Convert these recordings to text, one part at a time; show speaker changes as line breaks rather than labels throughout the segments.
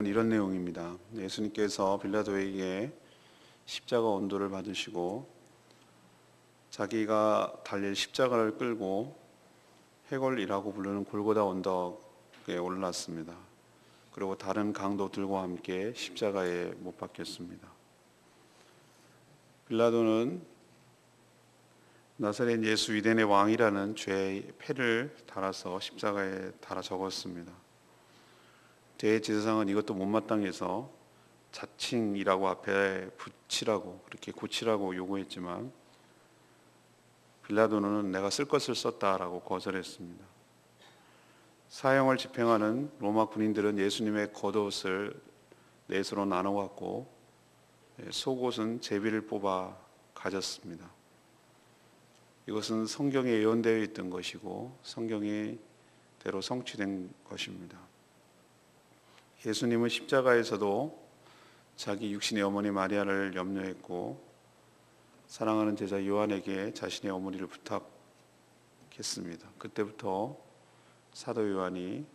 이런 내용입니다. 예수님께서 빌라도에게 십자가 온도를 받으시고 자기가 달릴 십자가를 끌고 해골이라고 부르는 골고다 언덕에 올랐습니다. 그리고 다른 강도들과 함께 십자가에 못 박혔습니다. 빌라도는 나사렛 예수 유대인의 왕이라는 죄의 패를 달아서 십자가에 달아 적었습니다. 대제사장은 이것도 못마땅해서 자칭이라고 앞에 붙이라고 그렇게 고치라고 요구했지만 빌라도는 내가 쓸 것을 썼다라고 거절했습니다. 사형을 집행하는 로마 군인들은 예수님의 겉옷을 넷으로 나눠 갖고 속옷은 제비를 뽑아 가졌습니다. 이것은 성경에 예언되어 있던 것이고 성경의 대로 성취된 것입니다. 예수님은 십자가에서도 자기 육신의 어머니 마리아를 염려했고 사랑하는 제자 요한에게 자신의 어머니를 부탁했습니다. 그때부터 사도 요한이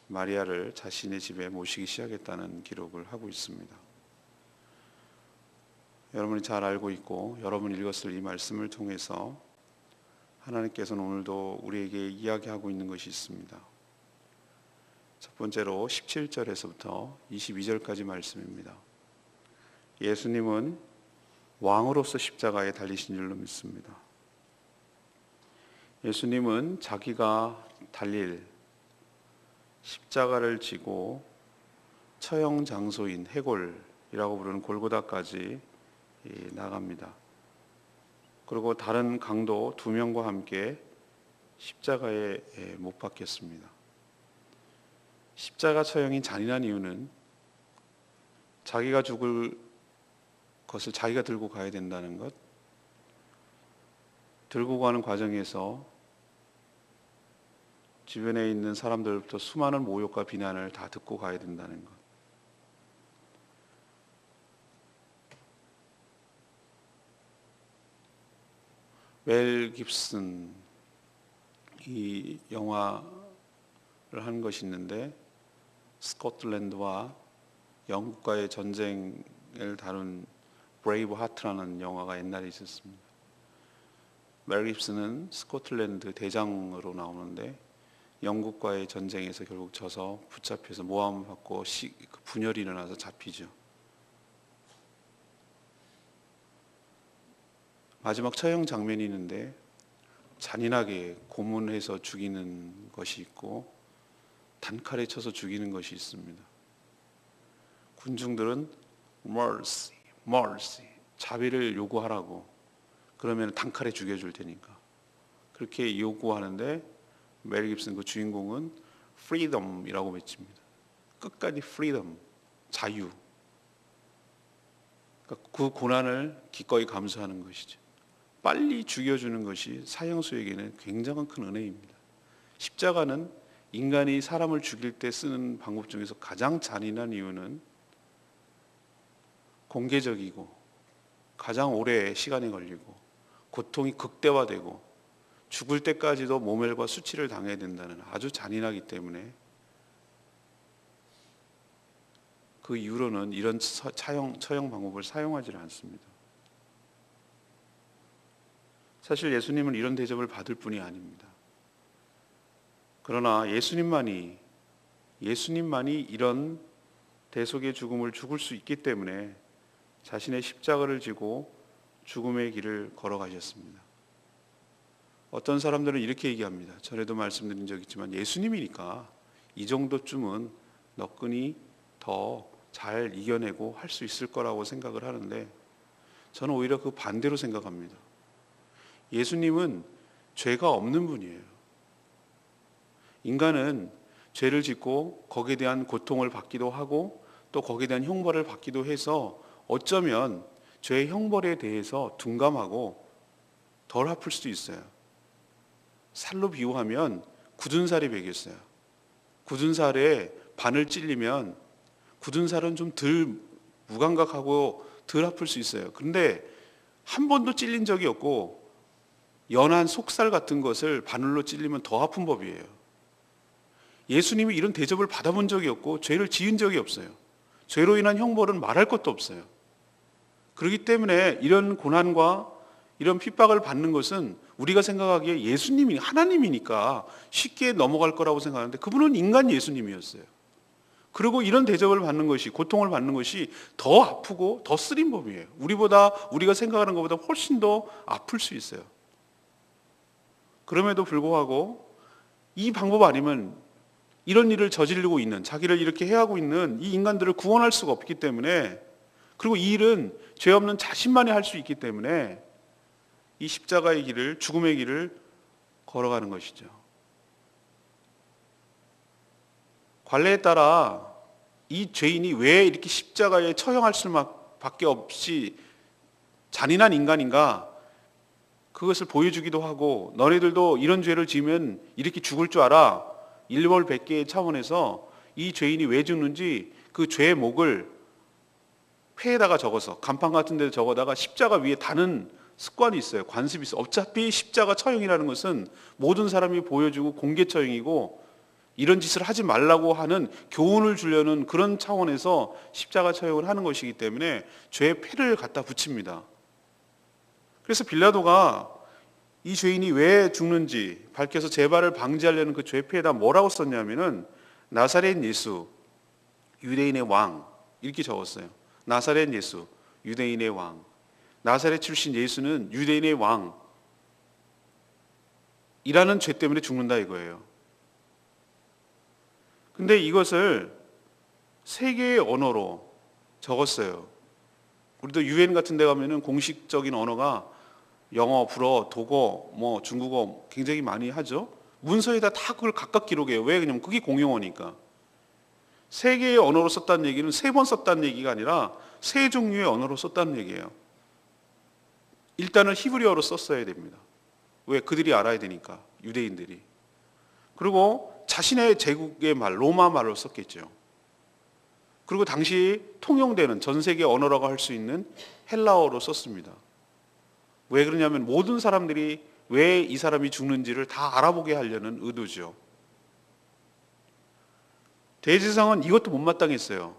마리아를 자신의 집에 모시기 시작했다는 기록을 하고 있습니다. 여러분이 잘 알고 있고 여러분이 읽었을 이 말씀을 통해서 하나님께서는 오늘도 우리에게 이야기하고 있는 것이 있습니다. 첫 번째로 17절에서부터 22절까지 말씀입니다. 예수님은 왕으로서 십자가에 달리신 줄로 믿습니다. 예수님은 자기가 달릴 십자가를 지고 처형 장소인 해골이라고 부르는 골고다까지 나갑니다. 그리고 다른 강도 2명과 함께 십자가에 못 박혔습니다. 십자가 처형이 잔인한 이유는 자기가 죽을 것을 자기가 들고 가야 된다는 것, 들고 가는 과정에서 주변에 있는 사람들부터 수많은 모욕과 비난을 다 듣고 가야 된다는 것. 멜 깁슨 이 영화를 한 것이 있는데 스코틀랜드와 영국과의 전쟁을 다룬 브레이브 하트라는 영화가 옛날에 있었습니다. 멜 깁슨은 스코틀랜드 대장으로 나오는데 영국과의 전쟁에서 결국 져서 붙잡혀서 모함을 받고 분열이 일어나서 잡히죠. 마지막 처형 장면이 있는데 잔인하게 고문해서 죽이는 것이 있고 단칼에 쳐서 죽이는 것이 있습니다. 군중들은 mercy, mercy, 자비를 요구하라고, 그러면 단칼에 죽여줄 테니까 그렇게 요구하는데 멜 깁슨 그 주인공은 freedom이라고 외칩니다. 끝까지 freedom, 자유. 그러니까 그 고난을 기꺼이 감수하는 것이죠. 빨리 죽여주는 것이 사형수에게는 굉장한 큰 은혜입니다. 십자가는 인간이 사람을 죽일 때 쓰는 방법 중에서 가장 잔인한 이유는 공개적이고 가장 오래 시간이 걸리고 고통이 극대화되고 죽을 때까지도 모멸과 수치를 당해야 된다는 아주 잔인하기 때문에 그 이후로는 이런 처형 방법을 사용하지 않습니다. 사실 예수님은 이런 대접을 받을 분이 아닙니다. 그러나 예수님만이 이런 대속의 죽음을 죽을 수 있기 때문에 자신의 십자가를 지고 죽음의 길을 걸어가셨습니다. 어떤 사람들은 이렇게 얘기합니다. 전에도 말씀드린 적 있지만 예수님이니까 이 정도쯤은 너끈히 더 잘 이겨내고 할 수 있을 거라고 생각을 하는데 저는 오히려 그 반대로 생각합니다. 예수님은 죄가 없는 분이에요. 인간은 죄를 짓고 거기에 대한 고통을 받기도 하고 또 거기에 대한 형벌을 받기도 해서 어쩌면 죄의 형벌에 대해서 둔감하고 덜 아플 수도 있어요. 살로 비유하면 굳은 살이 배겼어요. 굳은 살에 바늘 찔리면 굳은 살은 좀 덜 무감각하고 덜 아플 수 있어요. 그런데 한 번도 찔린 적이 없고 연한 속살 같은 것을 바늘로 찔리면 더 아픈 법이에요. 예수님이 이런 대접을 받아본 적이 없고 죄를 지은 적이 없어요. 죄로 인한 형벌은 말할 것도 없어요. 그렇기 때문에 이런 고난과 이런 핍박을 받는 것은 우리가 생각하기에 예수님이 하나님이니까 쉽게 넘어갈 거라고 생각하는데 그분은 인간 예수님이었어요. 그리고 이런 대접을 받는 것이, 고통을 받는 것이 더 아프고 더 쓰린 법이에요. 우리가 생각하는 것보다 훨씬 더 아플 수 있어요. 그럼에도 불구하고 이 방법 아니면 이런 일을 저지르고 있는, 자기를 이렇게 해하고 있는 이 인간들을 구원할 수가 없기 때문에, 그리고 이 일은 죄 없는 자신만이 할 수 있기 때문에 이 십자가의 길을, 죽음의 길을 걸어가는 것이죠. 관례에 따라 이 죄인이 왜 이렇게 십자가에 처형할 수밖에 없이 잔인한 인간인가, 그것을 보여주기도 하고, 너네들도 이런 죄를 지으면 이렇게 죽을 줄 알아, 일벌백계의 차원에서 이 죄인이 왜 죽는지 그 죄의 목을 폐에다가 적어서, 간판 같은 데 적어다가 십자가 위에 다는 습관이 있어요. 관습이 있어요. 어차피 십자가 처형이라는 것은 모든 사람이 보여주고 공개 처형이고, 이런 짓을 하지 말라고 하는 교훈을 주려는 그런 차원에서 십자가 처형을 하는 것이기 때문에 죄의 폐를 갖다 붙입니다. 그래서 빌라도가 이 죄인이 왜 죽는지 밝혀서 재발을 방지하려는 그 죄의 폐에다 뭐라고 썼냐면은 나사렛 예수, 유대인의 왕, 이렇게 적었어요. 나사렛 예수, 유대인의 왕. 나사렛 출신 예수는 유대인의 왕이라는 죄 때문에 죽는다 이거예요. 근데 이것을 세 개의 언어로 적었어요. 우리도 유엔 같은 데 가면은 공식적인 언어가 영어, 불어, 독어, 중국어 굉장히 많이 하죠. 문서에다 다 그걸 각각 기록해요. 왜? 그냐면 그게 공용어니까. 세 개의 언어로 썼다는 얘기는 세 번 썼다는 얘기가 아니라 세 종류의 언어로 썼다는 얘기예요. 일단은 히브리어로 썼어야 됩니다. 왜? 그들이 알아야 되니까, 유대인들이. 그리고 자신의 제국의 말, 로마 말로 썼겠죠. 그리고 당시 통용되는 전 세계 언어라고 할 수 있는 헬라어로 썼습니다. 왜 그러냐면 모든 사람들이 왜 이 사람이 죽는지를 다 알아보게 하려는 의도죠. 대제사장은 이것도 못마땅했어요.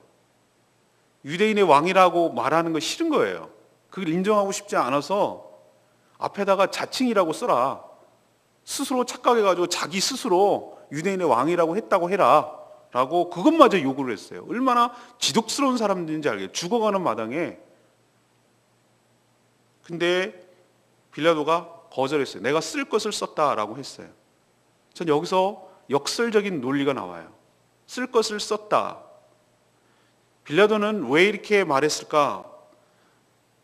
유대인의 왕이라고 말하는 거 싫은 거예요. 그걸 인정하고 싶지 않아서 앞에다가 자칭이라고 써라. 스스로 착각해가지고 자기 스스로 유대인의 왕이라고 했다고 해라 라고 그것마저 요구를 했어요. 얼마나 지독스러운 사람들인지 알겠어요. 죽어가는 마당에. 근데 빌라도가 거절했어요. 내가 쓸 것을 썼다라고 했어요. 전 여기서 역설적인 논리가 나와요. 쓸 것을 썼다. 빌라도는 왜 이렇게 말했을까?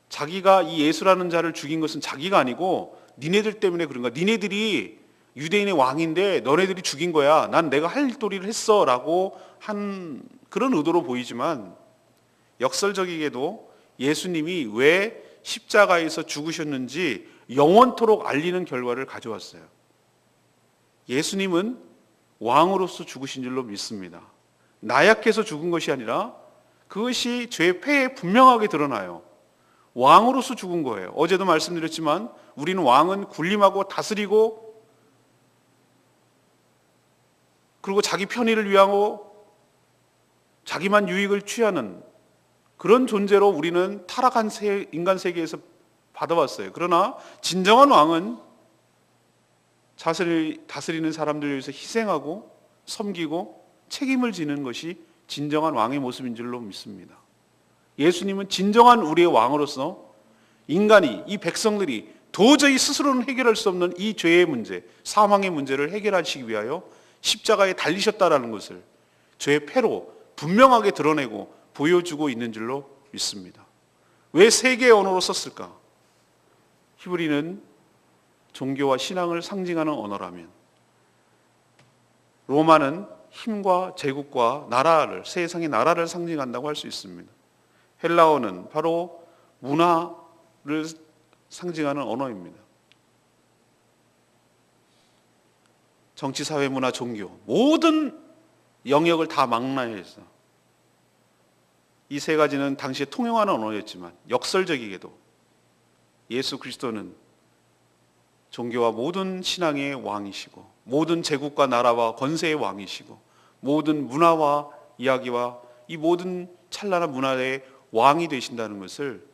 자기가 이 예수라는 자를 죽인 것은 자기가 아니고 니네들 때문에 그런가? 니네들이 유대인의 왕인데 너네들이 죽인 거야. 난 내가 할 도리를 했어 라고 한 그런 의도로 보이지만, 역설적이게도 예수님이 왜 십자가에서 죽으셨는지 영원토록 알리는 결과를 가져왔어요. 예수님은 왕으로서 죽으신 줄로 믿습니다. 나약해서 죽은 것이 아니라 그것이 죄의 폐에 분명하게 드러나요. 왕으로서 죽은 거예요. 어제도 말씀드렸지만 우리는 왕은 군림하고 다스리고 그리고 자기 편의를 위하고 자기만 유익을 취하는 그런 존재로 우리는 타락한 인간 세계에서 받아왔어요. 그러나 진정한 왕은 다스리는 사람들을 위해서 희생하고 섬기고 책임을 지는 것이 진정한 왕의 모습인 줄로 믿습니다. 예수님은 진정한 우리의 왕으로서 인간이, 이 백성들이 도저히 스스로는 해결할 수 없는 이 죄의 문제, 사망의 문제를 해결하시기 위하여 십자가에 달리셨다라는 것을 죄의 패로 분명하게 드러내고 보여주고 있는 줄로 믿습니다. 왜 세 개의 언어로 썼을까? 히브리는 종교와 신앙을 상징하는 언어라면, 로마는 힘과 제국과 나라를, 세상의 나라를 상징한다고 할 수 있습니다. 헬라어는 바로 문화를 상징하는 언어입니다. 정치, 사회, 문화, 종교 모든 영역을 다 망라해서 이 세 가지는 당시에 통용하는 언어였지만 역설적이게도 예수 그리스도는 종교와 모든 신앙의 왕이시고 모든 제국과 나라와 권세의 왕이시고 모든 문화와 이야기와 이 모든 찬란한 문화의 왕이 되신다는 것을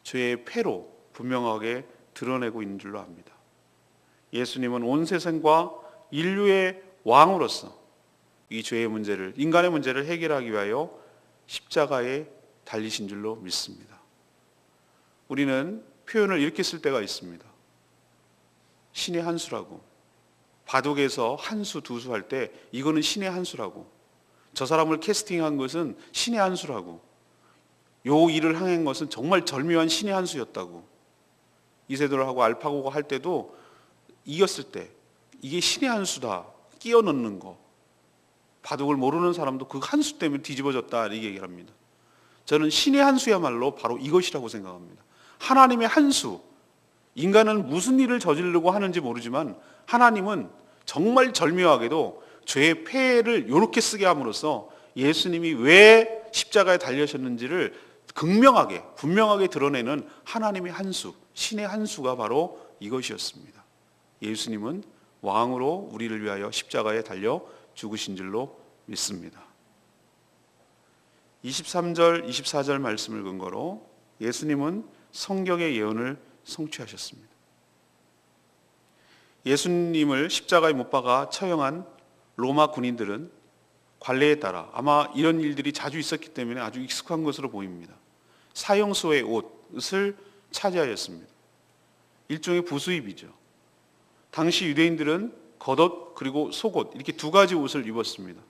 죄의 패로 분명하게 드러내고 있는 줄로 압니다. 예수님은 온 세상과 인류의 왕으로서 이 죄의 문제를, 인간의 문제를 해결하기 위하여 십자가에 달리신 줄로 믿습니다. 우리는 표현을 이렇게 쓸 때가 있습니다. 신의 한 수라고. 바둑에서 한 수, 두 수 할 때 이거는 신의 한 수라고. 저 사람을 캐스팅한 것은 신의 한 수라고. 요 일을 행한 것은 정말 절묘한 신의 한 수였다고. 이세돌하고 알파고가 할 때도 이겼을 때 이게 신의 한 수다. 끼워 넣는 거. 바둑을 모르는 사람도 그 한 수 때문에 뒤집어졌다 이렇게 얘기를 합니다. 저는 신의 한 수야말로 바로 이것이라고 생각합니다. 하나님의 한 수. 인간은 무슨 일을 저지르려고 하는지 모르지만 하나님은 정말 절묘하게도 죄의 폐해를 이렇게 쓰게 함으로써 예수님이 왜 십자가에 달려셨는지를 극명하게 분명하게 드러내는 하나님의 한 수, 신의 한 수가 바로 이것이었습니다. 예수님은 왕으로 우리를 위하여 십자가에 달려 죽으신 줄로 믿습니다. 23절, 24절 말씀을 근거로 예수님은 성경의 예언을 성취하셨습니다. 예수님을 십자가에 못 박아 처형한 로마 군인들은 관례에 따라 아마 이런 일들이 자주 있었기 때문에 아주 익숙한 것으로 보입니다. 사형수의 옷을 차지하였습니다. 일종의 부수입이죠. 당시 유대인들은 겉옷 그리고 속옷 이렇게 두 가지 옷을 입었습니다.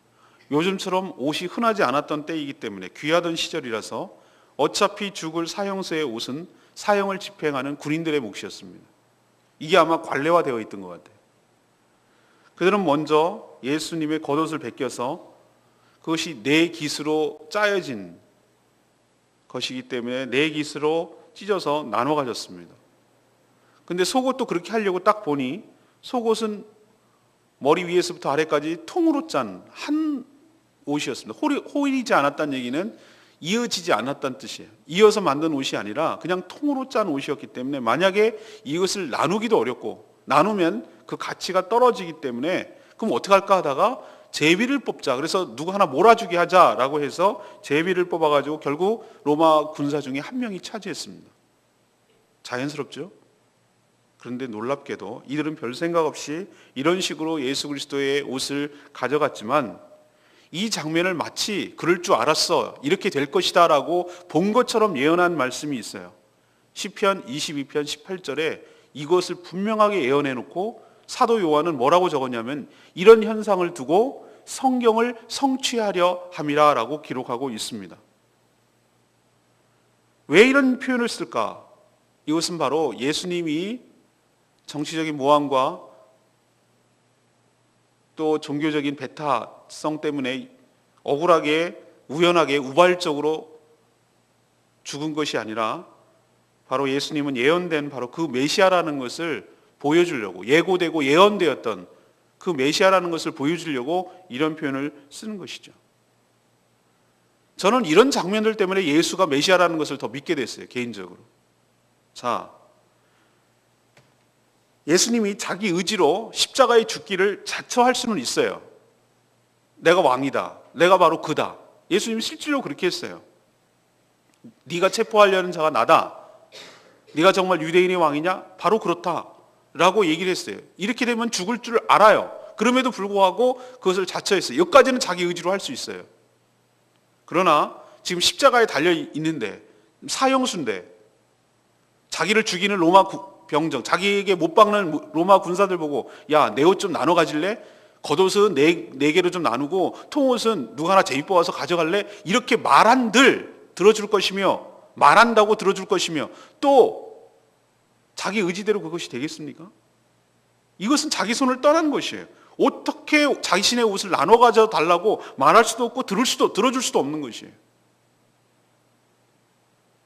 요즘처럼 옷이 흔하지 않았던 때이기 때문에 귀하던 시절이라서 어차피 죽을 사형수의 옷은 사형을 집행하는 군인들의 몫이었습니다. 이게 아마 관례화되어 있던 것 같아요. 그들은 먼저 예수님의 겉옷을 벗겨서 그것이 네 깃으로 짜여진 것이기 때문에 네 깃으로 찢어서 나눠 가졌습니다. 근데 속옷도 그렇게 하려고 딱 보니 속옷은 머리 위에서부터 아래까지 통으로 짠 한 옷이었습니다. 호일이지 않았다는 얘기는 이어지지 않았다는 뜻이에요. 이어서 만든 옷이 아니라 그냥 통으로 짠 옷이었기 때문에 만약에 이것을 나누기도 어렵고 나누면 그 가치가 떨어지기 때문에 그럼 어떻게 할까 하다가 제비를 뽑자. 그래서 누구 하나 몰아주게 하자라고 해서 제비를 뽑아가지고 결국 로마 군사 중에 한 명이 차지했습니다. 자연스럽죠? 그런데 놀랍게도 이들은 별 생각 없이 이런 식으로 예수 그리스도의 옷을 가져갔지만 이 장면을 마치 그럴 줄 알았어. 이렇게 될 것이다 라고 본 것처럼 예언한 말씀이 있어요. 시편 22편 18절에 이것을 분명하게 예언해 놓고 사도 요한은 뭐라고 적었냐면 이런 현상을 두고 성경을 성취하려 함이라 라고 기록하고 있습니다. 왜 이런 표현을 쓸까? 이것은 바로 예수님이 정치적인 모함과 또 종교적인 배타성 때문에 억울하게 우연하게 우발적으로 죽은 것이 아니라 바로 예수님은 예언된 바로 그 메시아라는 것을 보여주려고 예고되고 예언되었던 그 메시아라는 것을 보여주려고 이런 표현을 쓰는 것이죠. 저는 이런 장면들 때문에 예수가 메시아라는 것을 더 믿게 됐어요. 개인적으로. 자, 예수님이 자기 의지로 십자가에 죽기를 자처할 수는 있어요. 내가 왕이다. 내가 바로 그다. 예수님이 실제로 그렇게 했어요. 네가 체포하려는 자가 나다. 네가 정말 유대인의 왕이냐? 바로 그렇다. 라고 얘기를 했어요. 이렇게 되면 죽을 줄 알아요. 그럼에도 불구하고 그것을 자처했어요. 여기까지는 자기 의지로 할 수 있어요. 그러나 지금 십자가에 달려 있는데 사형수인데 자기를 죽이는 로마 병정, 자기에게 못 박는 로마 군사들 보고 야, 내 옷 좀 나눠 가질래? 겉옷은 네 개로 좀 나누고 통옷은 누가 하나 제비 뽑아서 가져갈래? 이렇게 말한들 들어줄 것이며 말한다고 들어줄 것이며 또 자기 의지대로 그것이 되겠습니까? 이것은 자기 손을 떠난 것이에요. 어떻게 자신의 옷을 나눠 가져 달라고 말할 수도 없고 들어줄 수도 없는 것이에요.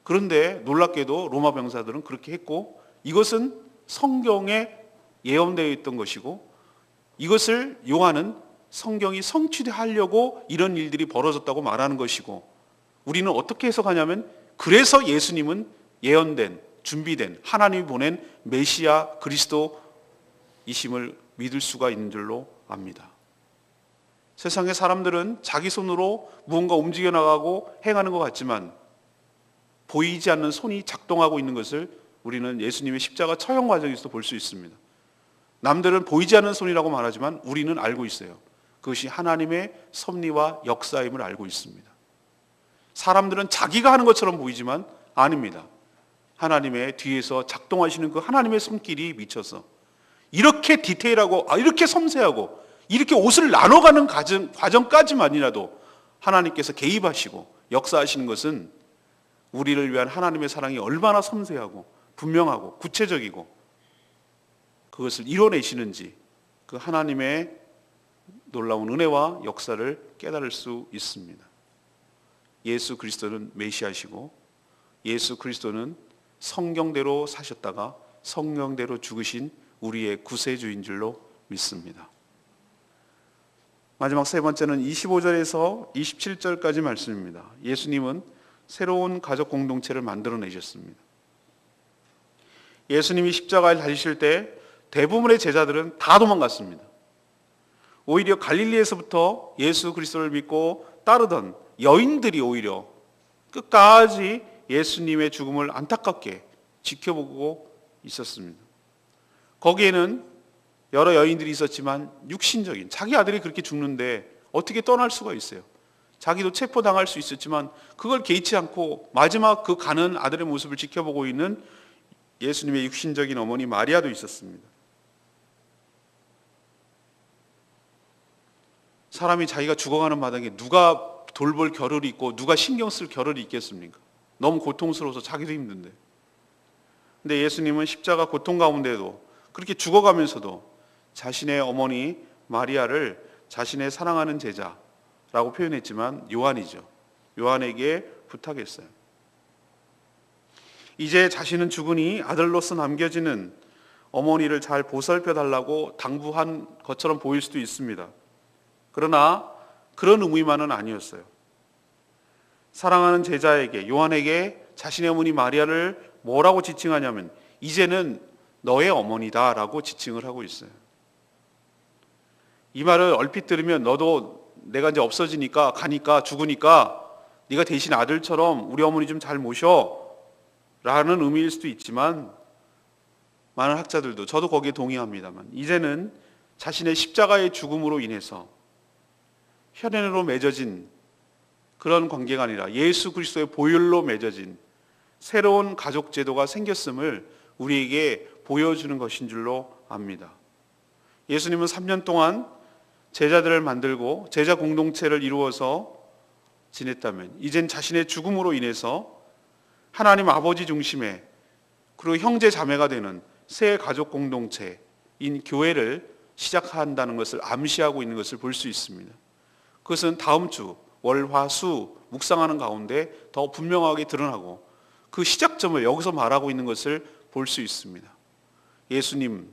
그런데 놀랍게도 로마 병사들은 그렇게 했고 이것은 성경에 예언되어 있던 것이고 이것을 요한은 성경이 성취하려고 이런 일들이 벌어졌다고 말하는 것이고 우리는 어떻게 해석하냐면 그래서 예수님은 예언된 준비된 하나님이 보낸 메시아 그리스도이심을 믿을 수가 있는 줄로 압니다. 세상의 사람들은 자기 손으로 무언가 움직여 나가고 행하는 것 같지만 보이지 않는 손이 작동하고 있는 것을 우리는 예수님의 십자가 처형 과정에서 볼 수 있습니다. 남들은 보이지 않는 손이라고 말하지만 우리는 알고 있어요. 그것이 하나님의 섭리와 역사임을 알고 있습니다. 사람들은 자기가 하는 것처럼 보이지만 아닙니다. 하나님의 뒤에서 작동하시는 그 하나님의 손길이 미쳐서 이렇게 디테일하고 이렇게 섬세하고 이렇게 옷을 나눠가는 과정까지만이라도 하나님께서 개입하시고 역사하시는 것은 우리를 위한 하나님의 사랑이 얼마나 섬세하고 분명하고 구체적이고 그것을 이뤄내시는지 그 하나님의 놀라운 은혜와 역사를 깨달을 수 있습니다. 예수 그리스도는 메시아시고 예수 그리스도는 성경대로 사셨다가 성경대로 죽으신 우리의 구세주인 줄로 믿습니다. 마지막 세 번째는 25절에서 27절까지 말씀입니다. 예수님은 새로운 가족 공동체를 만들어내셨습니다. 예수님이 십자가에 달리실 때 대부분의 제자들은 다 도망갔습니다. 오히려 갈릴리에서부터 예수 그리스도를 믿고 따르던 여인들이 오히려 끝까지 예수님의 죽음을 안타깝게 지켜보고 있었습니다. 거기에는 여러 여인들이 있었지만 육신적인 자기 아들이 그렇게 죽는데 어떻게 떠날 수가 있어요. 자기도 체포당할 수 있었지만 그걸 개의치 않고 마지막 그 가는 아들의 모습을 지켜보고 있는 예수님의 육신적인 어머니 마리아도 있었습니다. 사람이 자기가 죽어가는 마당에 누가 돌볼 겨를이 있고 누가 신경 쓸 겨를이 있겠습니까? 너무 고통스러워서 자기도 힘든데. 근데 예수님은 십자가 고통 가운데도 그렇게 죽어가면서도 자신의 어머니 마리아를 자신의 사랑하는 제자라고 표현했지만 요한이죠. 요한에게 부탁했어요. 이제 자신은 죽으니 아들로서 남겨지는 어머니를 잘 보살펴 달라고 당부한 것처럼 보일 수도 있습니다. 그러나 그런 의미만은 아니었어요. 사랑하는 제자에게 요한에게 자신의 어머니 마리아를 뭐라고 지칭하냐면 이제는 너의 어머니다 라고 지칭을 하고 있어요. 이 말을 얼핏 들으면 너도 내가 이제 없어지니까 가니까 죽으니까 네가 대신 아들처럼 우리 어머니 좀 잘 모셔 라는 의미일 수도 있지만 많은 학자들도 저도 거기에 동의합니다만 이제는 자신의 십자가의 죽음으로 인해서 혈연으로 맺어진 그런 관계가 아니라 예수 그리스도의 보혈로 맺어진 새로운 가족 제도가 생겼음을 우리에게 보여주는 것인 줄로 압니다. 예수님은 3년 동안 제자들을 만들고 제자 공동체를 이루어서 지냈다면 이젠 자신의 죽음으로 인해서 하나님 아버지 중심의 그리고 형제 자매가 되는 새 가족 공동체인 교회를 시작한다는 것을 암시하고 있는 것을 볼 수 있습니다. 그것은 다음 주 월, 화, 수 묵상하는 가운데 더 분명하게 드러나고 그 시작점을 여기서 말하고 있는 것을 볼 수 있습니다. 예수님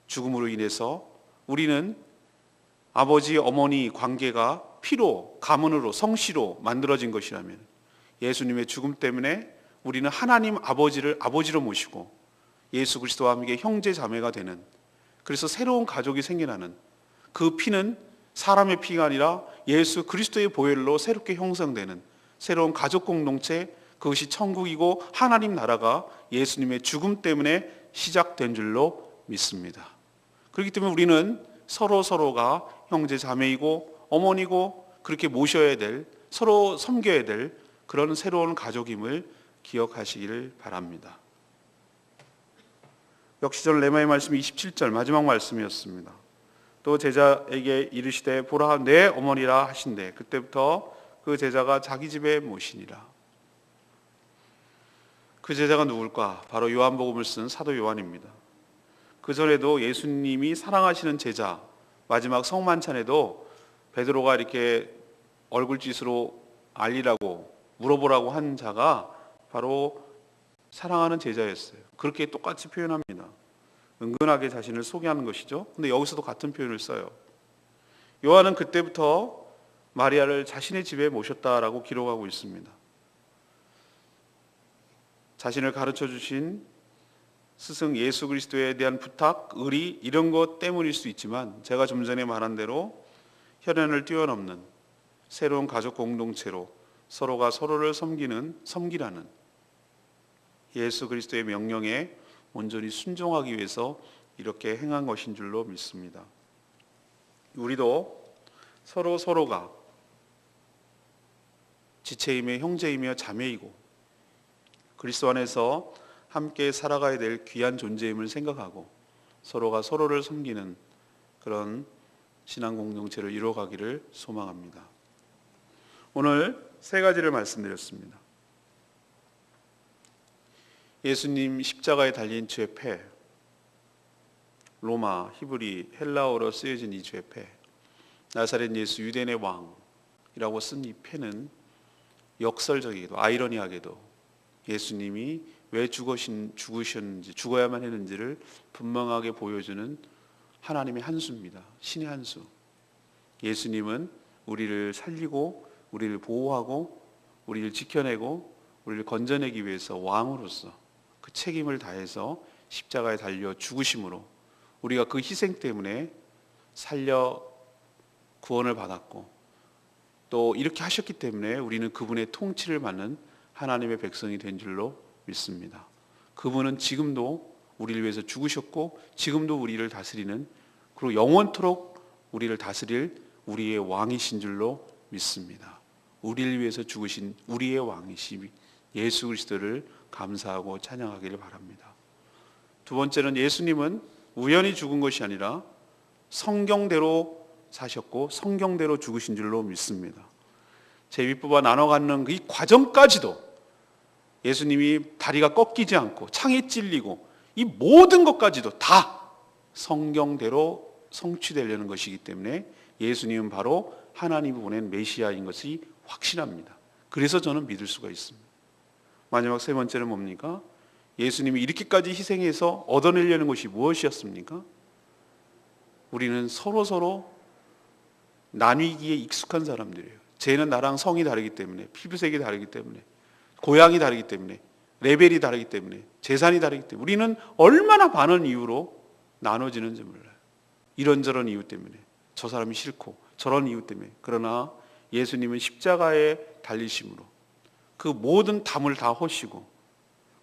죽음으로 인해서 우리는 아버지 어머니 관계가 피로 가문으로 성씨로 만들어진 것이라면 예수님의 죽음 때문에 우리는 하나님 아버지를 아버지로 모시고 예수 그리스도와 함께 형제 자매가 되는 그래서 새로운 가족이 생겨나는 그 피는 사람의 피가 아니라 예수 그리스도의 보혈로 새롭게 형성되는 새로운 가족 공동체 그것이 천국이고 하나님 나라가 예수님의 죽음 때문에 시작된 줄로 믿습니다. 그렇기 때문에 우리는 서로가 형제 자매이고 어머니고 그렇게 모셔야 될 서로 섬겨야 될 그런 새로운 가족임을 기억하시기를 바랍니다. 역시 저는 레마의 말씀 27절 마지막 말씀이었습니다. 또 제자에게 이르시되 보라 내 어머니라 하신대 그때부터 그 제자가 자기 집에 모시니라. 그 제자가 누굴까? 바로 요한복음을 쓴 사도 요한입니다. 그 전에도 예수님이 사랑하시는 제자 마지막 성만찬에도 베드로가 이렇게 얼굴짓으로 알리라고 물어보라고 한 자가 바로 사랑하는 제자였어요. 그렇게 똑같이 표현합니다. 은근하게 자신을 소개하는 것이죠. 근데 여기서도 같은 표현을 써요. 요한은 그때부터 마리아를 자신의 집에 모셨다라고 기록하고 있습니다. 자신을 가르쳐 주신 스승 예수 그리스도에 대한 부탁, 의리 이런 것 때문일 수 있지만 제가 좀 전에 말한 대로 혈연을 뛰어넘는 새로운 가족 공동체로 서로가 서로를 섬기라는 예수 그리스도의 명령에 온전히 순종하기 위해서 이렇게 행한 것인 줄로 믿습니다. 우리도 서로가 지체이며 형제이며 자매이고 그리스도 안에서 함께 살아가야 될 귀한 존재임을 생각하고 서로가 서로를 섬기는 그런 신앙 공동체를 이루어가기를 소망합니다. 오늘 세 가지를 말씀드렸습니다. 예수님 십자가에 달린 주의 패, 로마, 히브리, 헬라어로 쓰여진 이 주의 패, 나사렛 예수 유대인의 왕이라고 쓴 이 패는 역설적이게도 아이러니하게도 예수님이 왜 죽으셨는지 죽어야만 했는지를 분명하게 보여주는 하나님의 한 수입니다. 신의 한 수. 예수님은 우리를 살리고 우리를 보호하고 우리를 지켜내고 우리를 건져내기 위해서 왕으로서 그 책임을 다해서 십자가에 달려 죽으심으로 우리가 그 희생 때문에 살려 구원을 받았고 또 이렇게 하셨기 때문에 우리는 그분의 통치를 받는 하나님의 백성이 된 줄로 믿습니다. 그분은 지금도 우리를 위해서 죽으셨고 지금도 우리를 다스리는 그리고 영원토록 우리를 다스릴 우리의 왕이신 줄로 믿습니다. 우리를 위해서 죽으신 우리의 왕이신 예수 그리스도를 감사하고 찬양하기를 바랍니다. 두 번째는 예수님은 우연히 죽은 것이 아니라 성경대로 사셨고 성경대로 죽으신 줄로 믿습니다. 제 윗부가 나눠 갖는 이 과정까지도 예수님이 다리가 꺾이지 않고 창에 찔리고 이 모든 것까지도 다 성경대로 성취되려는 것이기 때문에 예수님은 바로 하나님이 보낸 메시아인 것이 확신합니다. 그래서 저는 믿을 수가 있습니다. 마지막 세 번째는 뭡니까? 예수님이 이렇게까지 희생해서 얻어내려는 것이 무엇이었습니까? 우리는 서로 나뉘기에 익숙한 사람들이에요. 쟤는 나랑 성이 다르기 때문에, 피부색이 다르기 때문에, 고향이 다르기 때문에, 레벨이 다르기 때문에, 재산이 다르기 때문에 우리는 얼마나 많은 이유로 나눠지는지 몰라요. 이런저런 이유 때문에, 저 사람이 싫고 저런 이유 때문에. 그러나 예수님은 십자가에 달리심으로 그 모든 담을 다 허시고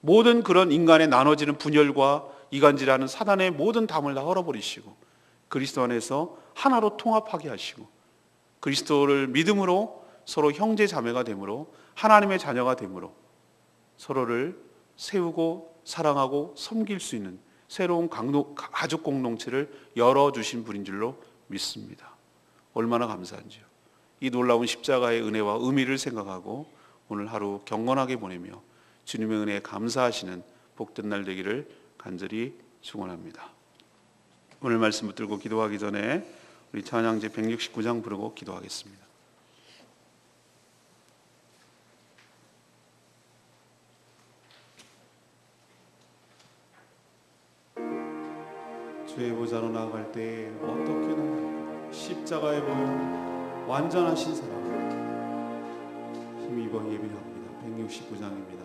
모든 그런 인간의 나눠지는 분열과 이간질하는 사단의 모든 담을 다 헐어버리시고 그리스도 안에서 하나로 통합하게 하시고 그리스도를 믿음으로 서로 형제 자매가 되므로 하나님의 자녀가 되므로 서로를 세우고 사랑하고 섬길 수 있는 새로운 가족 공동체를 열어주신 분인 줄로 믿습니다. 얼마나 감사한지요. 이 놀라운 십자가의 은혜와 의미를 생각하고 오늘 하루 경건하게 보내며 주님의 은혜에 감사하시는 복된 날 되기를 간절히 축원합니다. 오늘 말씀 붙들고 기도하기 전에 우리 찬양제 169장 부르고 기도하겠습니다. 주의 보좌로 나아갈 때 어떻게 나아갈까? 십자가에 보여 완전하신 사랑 힘입어 예배합니다. 169장입니다.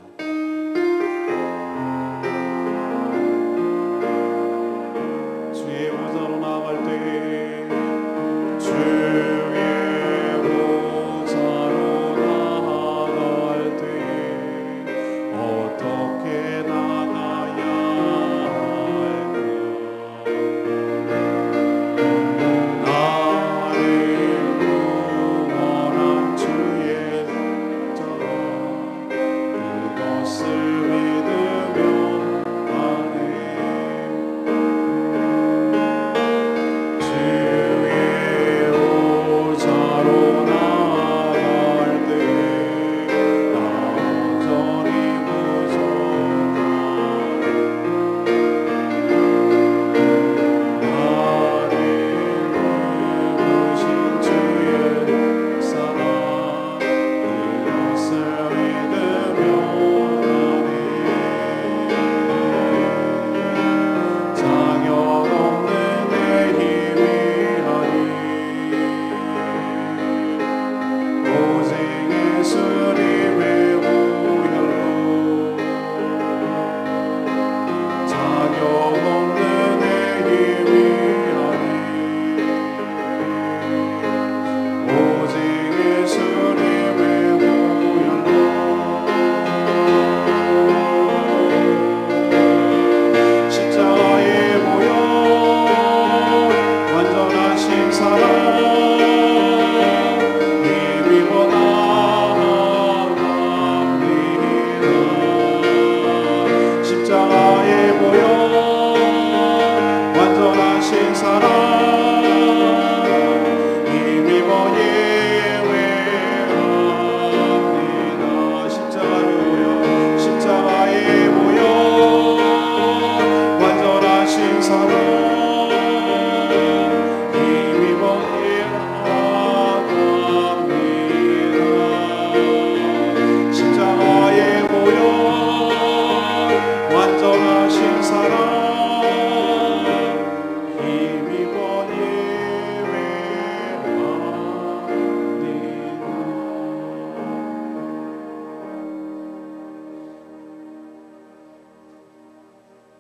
주의 보좌로 나아갈 때 주의 보좌로 나아갈 때 어떻게 나가야 할까? 나를 구원한 주의 자 그것을 믿으며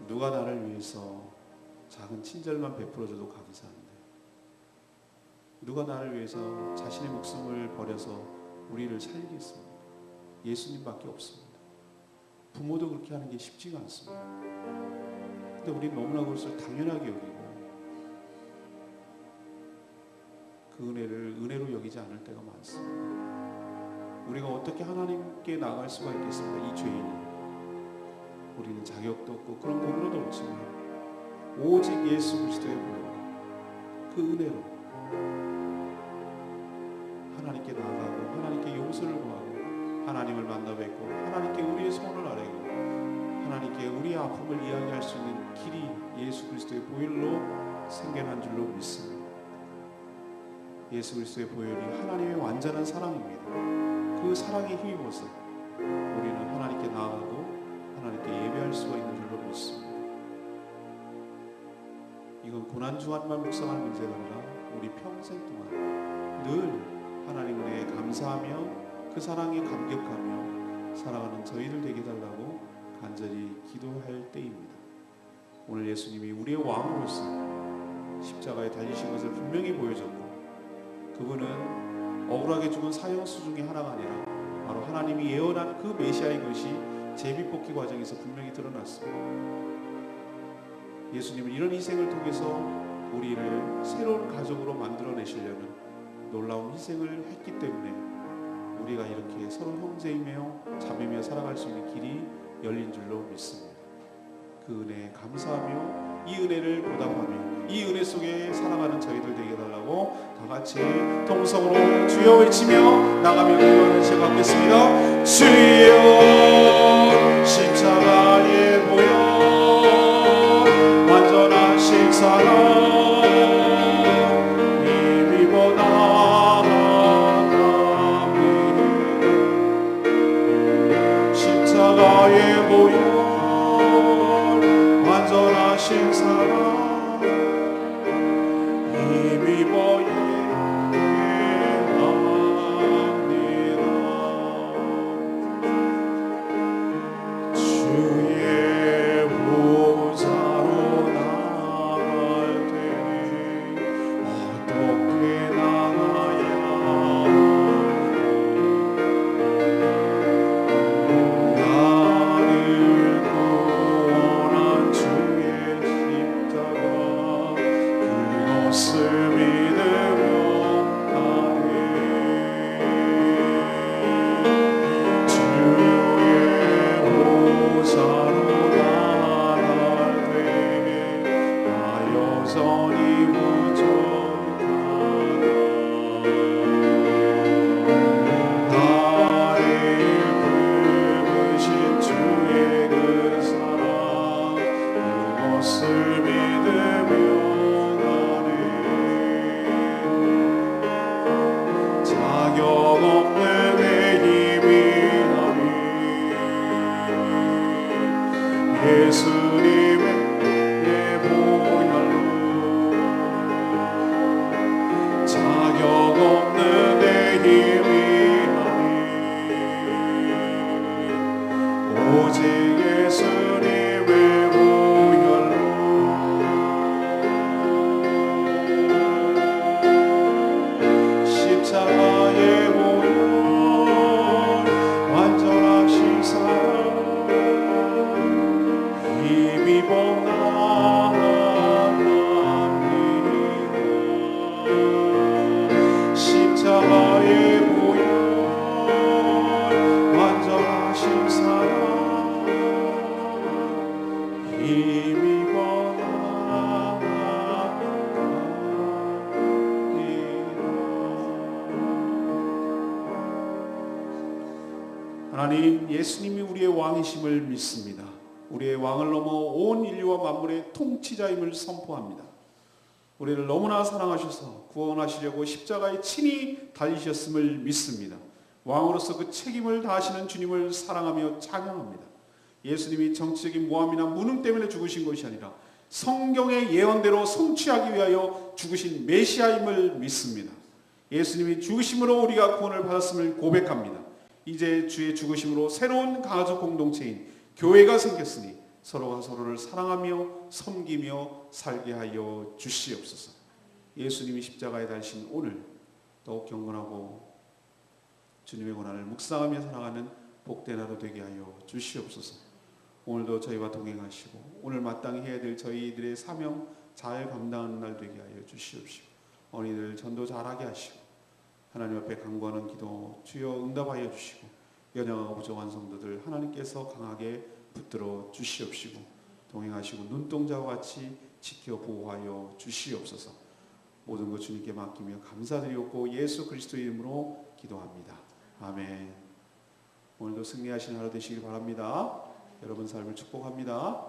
누가 나를 위해서 작은 친절만 베풀어줘도 감사한데, 누가 나를 위해서 자신의 목숨을 버려서 우리를 살리겠습니까? 예수님밖에 없습니다. 부모도 그렇게 하는 게 쉽지가 않습니다. 근데 우리는 너무나 그것을 당연하게 여기고 그 은혜를 은혜로 여기지 않을 때가 많습니다. 우리가 어떻게 하나님께 나아갈 수가 있겠습니까? 이 죄인이. 우리는 자격도 없고 그런 공로도 없지만 오직 예수 그리스도의 보혈, 그 은혜로 하나님께 나아가고 하나님께 용서를 구하고 하나님을 만나 뵙고 하나님께 우리의 소원을 아뢰고 하나님께 우리의 아픔을 이야기할 수 있는 길이 예수 그리스도의 보혈로 생겨난 줄로 믿습니다. 예수 그리스도의 보혈이 하나님의 완전한 사랑입니다. 그 사랑에 힘입어서 우리는 하나님께 나아가고 하나님께 예배할 수가 있는 줄로 믿습니다. 이건 고난주간만 묵상하는 문제가 아니라 우리 평생 동안 늘 하나님 은혜에 감사하며 그 사랑에 감격하며 살아가는 저희들 되게 해달라고 간절히 기도할 때입니다. 오늘 예수님이 우리의 왕으로서 십자가에 달리신 것을 분명히 보여줬고, 그분은 억울하게 죽은 사형수 중에 하나가 아니라 바로 하나님이 예언한 그 메시아인 것이 제비뽑기 과정에서 분명히 드러났습니다. 예수님은 이런 희생을 통해서 우리를 새로운 가족으로 만들어내시려는 놀라운 희생을 했기 때문에 우리가 이렇게 서로 형제이며 자매며 살아갈 수 있는 길이 열린 줄로 믿습니다. 그 은혜에 감사하며 이 은혜를 보답하며 이 은혜 속에 살아가는 저희들 되게 해달라고 다 같이 통성으로 주여 외치며 나가며 기도하는 시간 갖겠습니다. 주여 십자가의 보혈 완전하신 사랑 십자가의 보혈 완전하신 사랑 힘입어 예배합니다. 주의 보좌로 나갈 때 어떻게 나가야 하나님, 예수님이 우리의 왕이심을 믿습니다. 우리의 왕을 넘어 온 인류와 만물의 통치자임을 선포합니다. 우리를 너무나 사랑하셔서 구원하시려고 십자가에 친히 달리셨음을 믿습니다. 왕으로서 그 책임을 다하시는 주님을 사랑하며 찬양합니다. 예수님이 정치적인 모함이나 무능 때문에 죽으신 것이 아니라 성경의 예언대로 성취하기 위하여 죽으신 메시아임을 믿습니다. 예수님이 죽으심으로 우리가 구원을 받았음을 고백합니다. 이제 주의 죽으심으로 새로운 가족 공동체인 교회가 생겼으니 서로가 서로를 사랑하며 섬기며 살게 하여 주시옵소서. 예수님이 십자가에 달리신 오늘 더욱 경건하고 주님의 고난을 묵상하며 살아가는 복된 하루 되게 하여 주시옵소서. 오늘도 저희와 동행하시고 오늘 마땅히 해야 될 저희들의 사명 잘 감당하는 날 되게 하여 주시옵시고, 어린이들 전도 잘하게 하시고 하나님 앞에 간구하는 기도 주여 응답하여 주시고, 연약하고 부족한 성도들 하나님께서 강하게 붙들어 주시옵시고 동행하시고 눈동자와 같이 지켜 보호하여 주시옵소서. 모든 것 주님께 맡기며 감사드리옵고 예수 그리스도의 이름으로 기도합니다. 아멘. 오늘도 승리하시는 하루 되시길 바랍니다. 여러분 삶을 축복합니다.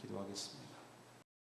기도하겠습니다.